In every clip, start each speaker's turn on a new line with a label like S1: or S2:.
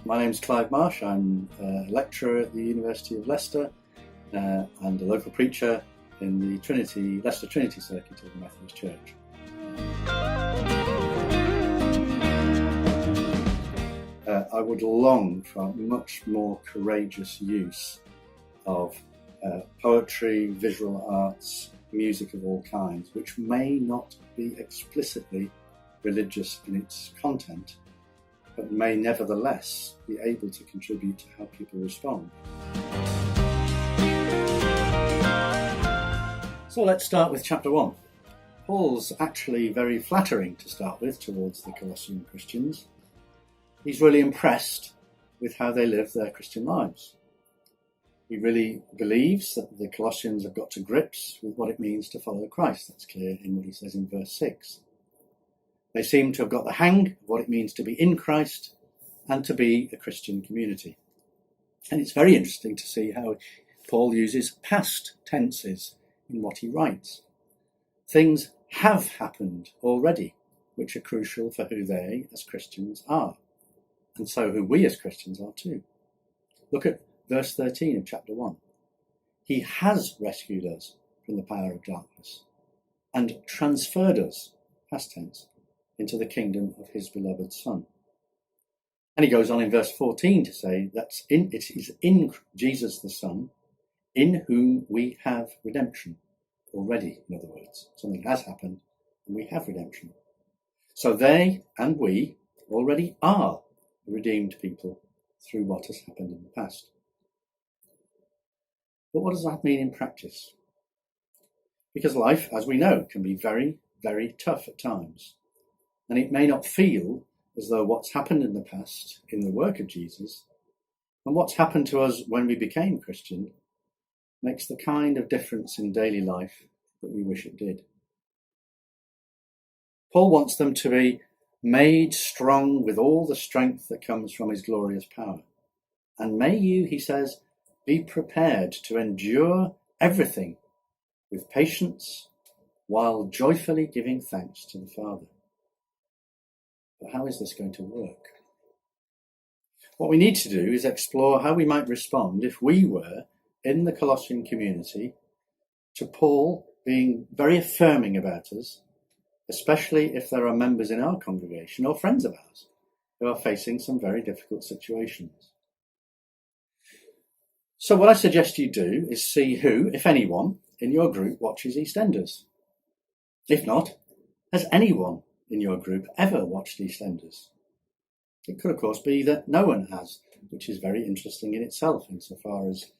S1: My name's Clive Marsh. I'm a lecturer at the University of Leicester and a local preacher in the Leicester Trinity Circuit of the Methodist Church. I would long for much more courageous use of poetry, visual arts, music of all kinds, which may not be explicitly religious in its content, but may nevertheless be able to contribute to how people respond. So let's start with chapter 1. Paul's actually very flattering to start with towards the Colossian Christians. He's really impressed with how they live their Christian lives. He really believes that the Colossians have got to grips with what it means to follow Christ. That's clear in what he says in verse 6. They seem to have got the hang of what it means to be in Christ and to be a Christian community. And it's very interesting to see how Paul uses past tenses in what he writes. Things have happened already, which are crucial for who they as Christians are, and so who we as Christians are too. Look at verse 13 of chapter 1. He has rescued us from the power of darkness and transferred us, past tense, into the kingdom of his beloved Son. And he goes on in verse 14 to say that it is in Jesus the Son, in whom we have redemption already, in other words. Something has happened and we have redemption. So they and we already are a redeemed people through what has happened in the past. But what does that mean in practice? Because life, as we know, can be very, very tough at times. And it may not feel as though what's happened in the past in the work of Jesus and what's happened to us when we became Christian makes the kind of difference in daily life that we wish it did. Paul wants them to be made strong with all the strength that comes from his glorious power. And may you, he says, be prepared to endure everything with patience while joyfully giving thanks to the Father. But how is this going to work? What we need to do is explore how we might respond if we were in the Colossian community to Paul being very affirming about us, especially if there are members in our congregation or friends of ours who are facing some very difficult situations. So what I suggest you do is see who, if anyone, in your group watches EastEnders. If not, has anyone in your group ever watched EastEnders? It could, of course, be that no one has, which is very interesting in itself, insofar as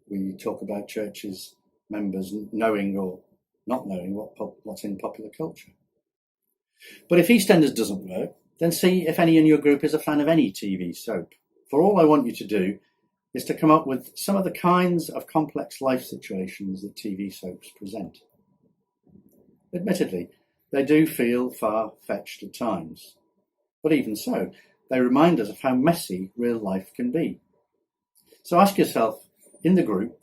S1: we talk about churches' members knowing or not knowing what's in popular culture. But if EastEnders doesn't work, then see if any in your group is a fan of any TV soap. For all I want you to do is to come up with some of the kinds of complex life situations that TV soaps present. Admittedly, they do feel far-fetched at times, but even so, they remind us of how messy real life can be. So ask yourself, in the group,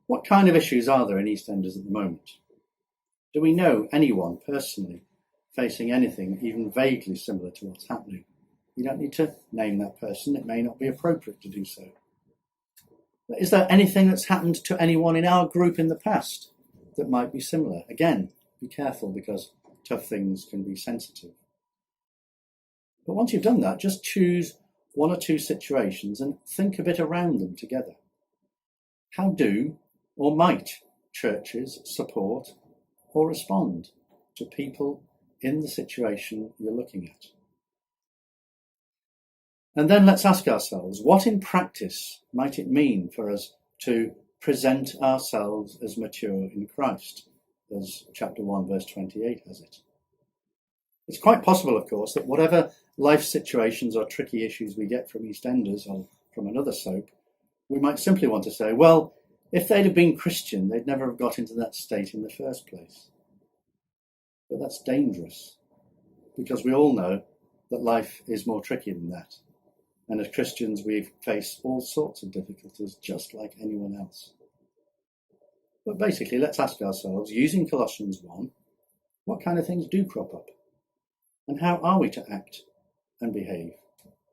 S1: what kind of issues are there in EastEnders at the moment? Do we know anyone personally facing anything even vaguely similar to what's happening? You don't need to name that person, it may not be appropriate to do so. But is there anything that's happened to anyone in our group in the past that might be similar? Again, be careful because tough things can be sensitive. But once you've done that, just choose one or two situations and think a bit around them together. How do or might churches support or respond to people in the situation you're looking at? And then let's ask ourselves, what in practice might it mean for us to present ourselves as mature in Christ, as chapter 1 verse 28 has it? It's quite possible, of course, that whatever life situations or tricky issues we get from EastEnders or from another soap, we might simply want to say, well, if they'd have been Christian, they'd never have got into that state in the first place. But that's dangerous, because we all know that life is more tricky than that. And as Christians, we face all sorts of difficulties just like anyone else. But basically, let's ask ourselves, using Colossians 1, what kind of things do crop up? And how are we to act and behave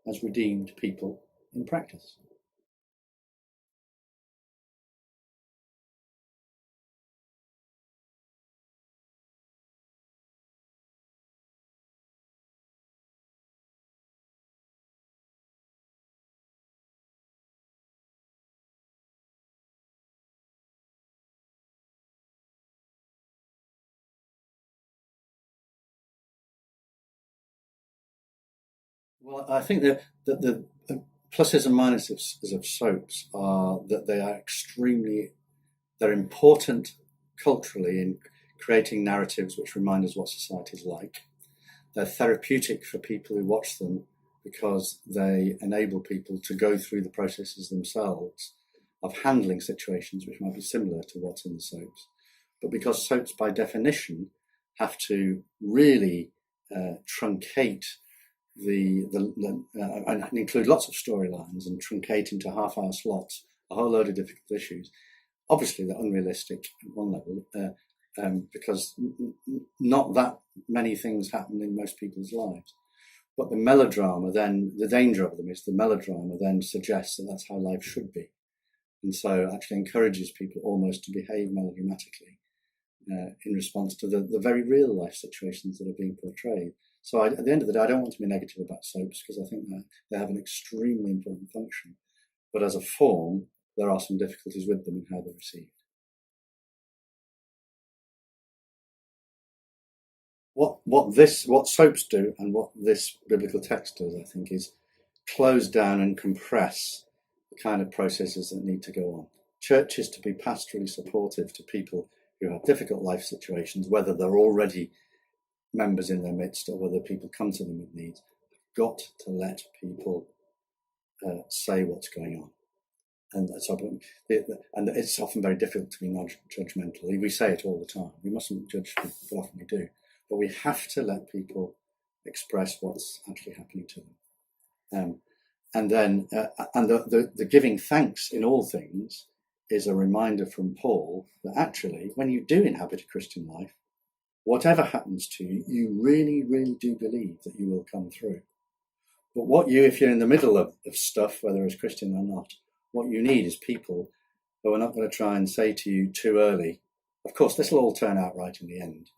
S1: as redeemed people in practice. Well, I think that the pluses and minuses of soaps are that they're important culturally in creating narratives which remind us what society is like. They're therapeutic for people who watch them because they enable people to go through the processes themselves of handling situations which might be similar to what's in the soaps. But because soaps by definition have to really truncate and include lots of storylines and truncate into half-hour slots a whole load of difficult issues. Obviously, they're unrealistic at one level because not that many things happen in most people's lives. But the melodrama then, the danger of them is the melodrama then suggests that that's how life should be. And so actually encourages people almost to behave melodramatically in response to the very real life situations that are being portrayed. So at the end of the day, I don't want to be negative about soaps because I think that they have an extremely important function. But as a form, there are some difficulties with them in how they're received. What soaps do and what this biblical text does, I think, is close down and compress the kind of processes that need to go on. Church is to be pastorally supportive to people who have difficult life situations, whether they're already members in their midst or whether people come to them with needs. Got to let people say what's going on. And it's often very difficult to be non-judgmental. We say it all the time. We mustn't judge people, but often we do. But we have to let people express what's actually happening to them. And the giving thanks in all things is a reminder from Paul that actually, when you do inhabit a Christian life, whatever happens to you, you really, really do believe that you will come through. But if you're in the middle of stuff, whether it's Christian or not, what you need is people who are not going to try and say to you too early, of course, this will all turn out right in the end.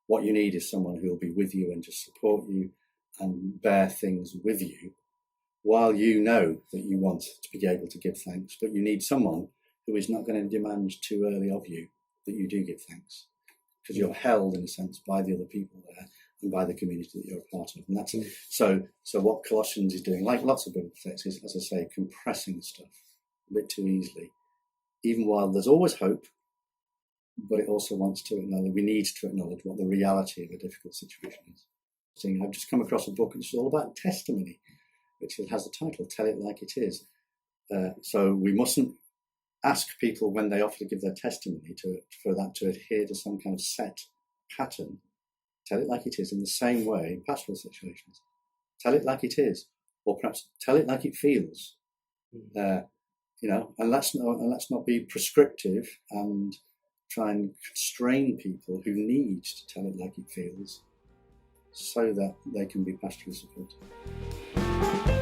S1: What you need is someone who will be with you and just support you and bear things with you while you know that you want to be able to give thanks. But you need someone who is not going to demand too early of you that you do give thanks, because you're held, in a sense, by the other people there and by the community that you're a part of. And that's so what Colossians is doing, like lots of biblical texts, is, as I say, compressing stuff a bit too easily, even while there's always hope, but it also wants to acknowledge, we need to acknowledge what the reality of a difficult situation is. I've just come across a book which is all about testimony, which has the title, Tell It Like It Is. So we mustn't ask people when they offer to give their testimony for that to adhere to some kind of set pattern. Tell it like it is in the same way in pastoral situations. Tell it like it is, or perhaps tell it like it feels. And let's not be prescriptive and try and constrain people who need to tell it like it feels, so that they can be pastorally supported.